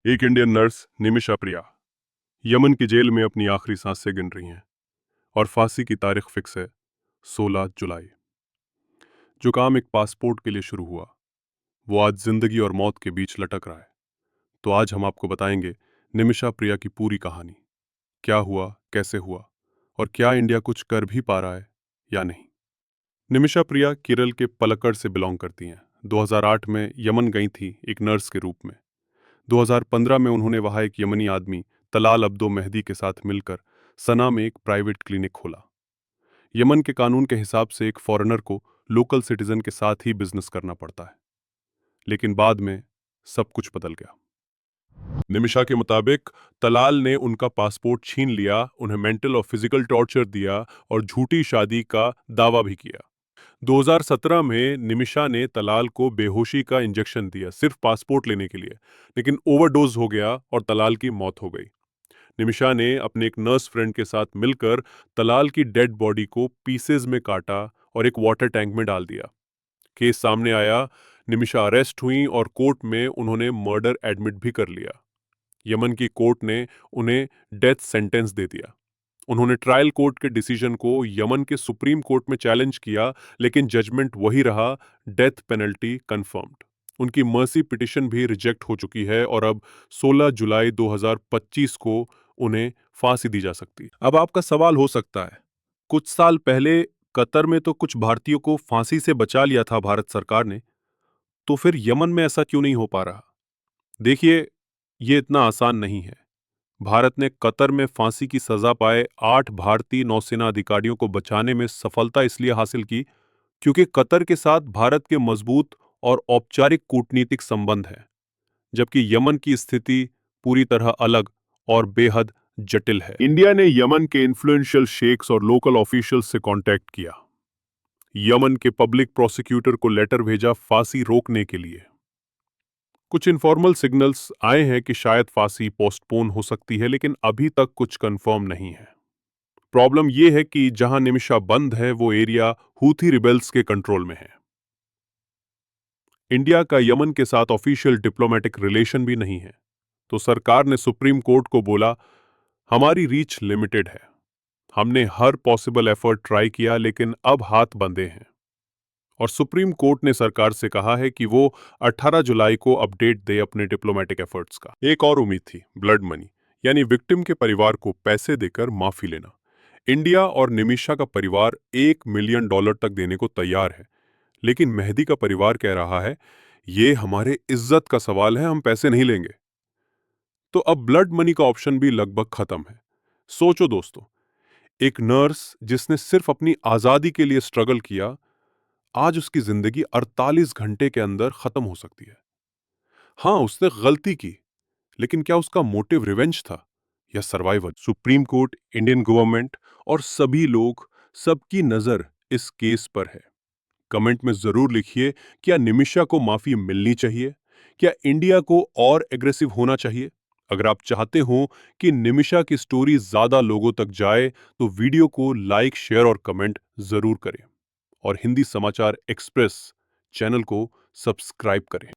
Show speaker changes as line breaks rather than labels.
एक Indian nurse Nimisha प्रिया Yemen की jail में अपनी आखिरी सांसें गिन रही हैं और फांसी की तारीख फिक्स है 16 जुलाई। जो काम एक पासपोर्ट के लिए शुरू हुआ वो आज जिंदगी और मौत के बीच लटक रहा है। तो आज हम आपको बताएंगे निमिषा प्रिया की पूरी कहानी, क्या हुआ, कैसे हुआ और क्या इंडिया कुछ कर भी पा रहा है या नहीं। निमिषा प्रिया केरल के पलक्कड़ से बिलोंग करती हैं। 2008 में यमन गई थी एक नर्स के रूप में। 2015 में उन्होंने वहां एक यमनी आदमी तलाल अब्दो मेहदी के साथ मिलकर सना में एक प्राइवेट क्लिनिक खोला। यमन के कानून के हिसाब से एक फॉरेनर को लोकल सिटीजन के साथ ही बिजनेस करना पड़ता है, लेकिन बाद में सब कुछ बदल गया। निमिषा के मुताबिक तलाल ने उनका पासपोर्ट छीन लिया, उन्हें मेंटल और फिजिकल टॉर्चर दिया और झूठी शादी का दावा भी किया। 2017 में निमिषा ने तलाल को बेहोशी का इंजेक्शन दिया सिर्फ पासपोर्ट लेने के लिए, लेकिन ओवरडोज हो गया और तलाल की मौत हो गई। निमिषा ने अपने एक नर्स फ्रेंड के साथ मिलकर तलाल की डेड बॉडी को पीसेज में काटा और एक वाटर टैंक में डाल दिया। केस सामने आया, निमिषा अरेस्ट हुई और कोर्ट में उन्होंने मर्डर एडमिट भी कर लिया। यमन की कोर्ट ने उन्हें डेथ सेंटेंस दे दिया। उन्होंने ट्रायल कोर्ट के डिसीजन को यमन के सुप्रीम कोर्ट में चैलेंज किया, लेकिन जजमेंट वही रहा, डेथ पेनल्टी कंफर्म्ड। उनकी मर्सी पिटिशन भी रिजेक्ट हो चुकी है और अब 16 जुलाई 2025 को उन्हें फांसी दी जा सकती है। अब आपका सवाल हो सकता है, कुछ साल पहले कतर में तो कुछ भारतीयों को फांसी से बचा लिया था भारत सरकार ने, तो फिर यमन में ऐसा क्यों नहीं हो पा रहा? देखिए, ये इतना आसान नहीं है। भारत ने कतर में फांसी की सजा पाए 8 भारतीय नौसेना अधिकारियों को बचाने में सफलता इसलिए हासिल की क्योंकि कतर के साथ भारत के मजबूत और औपचारिक कूटनीतिक संबंध हैं, जबकि यमन की स्थिति पूरी तरह अलग और बेहद जटिल है। इंडिया ने यमन के इन्फ्लुएंशियल शेख्स और लोकल ऑफिशियल्स से कांटेक्ट किया। यमन के पब्लिक प्रोसिक्यूटर को लेटर भेजा फांसी रोकने के लिए। कुछ इनफॉर्मल सिग्नल्स आए हैं कि शायद फांसी पोस्टपोन हो सकती है, लेकिन अभी तक कुछ कंफर्म नहीं है। प्रॉब्लम यह है कि जहां निमिषा बंद है वो एरिया हूथी रिबेल्स के कंट्रोल में है। इंडिया का यमन के साथ ऑफिशियल डिप्लोमेटिक रिलेशन भी नहीं है, तो सरकार ने सुप्रीम कोर्ट को बोला, हमारी रीच लिमिटेड है। हमने हर पॉसिबल एफर्ट ट्राई किया, लेकिन अब हाथ बंधे हैं। और सुप्रीम कोर्ट ने सरकार से कहा है कि वो 18 जुलाई को अपडेट दे अपने डिप्लोमेटिक एफर्ट्स का। एक और उम्मीद थी, ब्लड मनी, यानी विक्टिम के परिवार को पैसे देकर माफी लेना। इंडिया और निमिषा का परिवार $1 मिलियन तक देने को तैयार है, लेकिन मेहदी का परिवार कह रहा है, ये हमारे इज्जत का सवाल है, हम पैसे नहीं लेंगे। तो अब ब्लड मनी का ऑप्शन भी लगभग खत्म है। सोचो दोस्तों, एक नर्स जिसने सिर्फ अपनी आजादी के लिए स्ट्रगल किया, आज उसकी जिंदगी 48 घंटे के अंदर खत्म हो सकती है। हाँ, उसने गलती की, लेकिन क्या उसका मोटिव रिवेंज था या survival? Supreme court, Indian government और सभी लोग, सबकी नजर इस केस पर है। कमेंट में जरूर लिखिए, क्या निमिषा को माफी मिलनी चाहिए? क्या इंडिया को और एग्रेसिव होना चाहिए? अगर आप चाहते हो कि निमिषा की स्टोरी ज्यादा लोगों तक जाए, तो वीडियो को लाइक, शेयर और कमेंट जरूर करें और हिंदी समाचार एक्सप्रेस चैनल को सब्सक्राइब करें।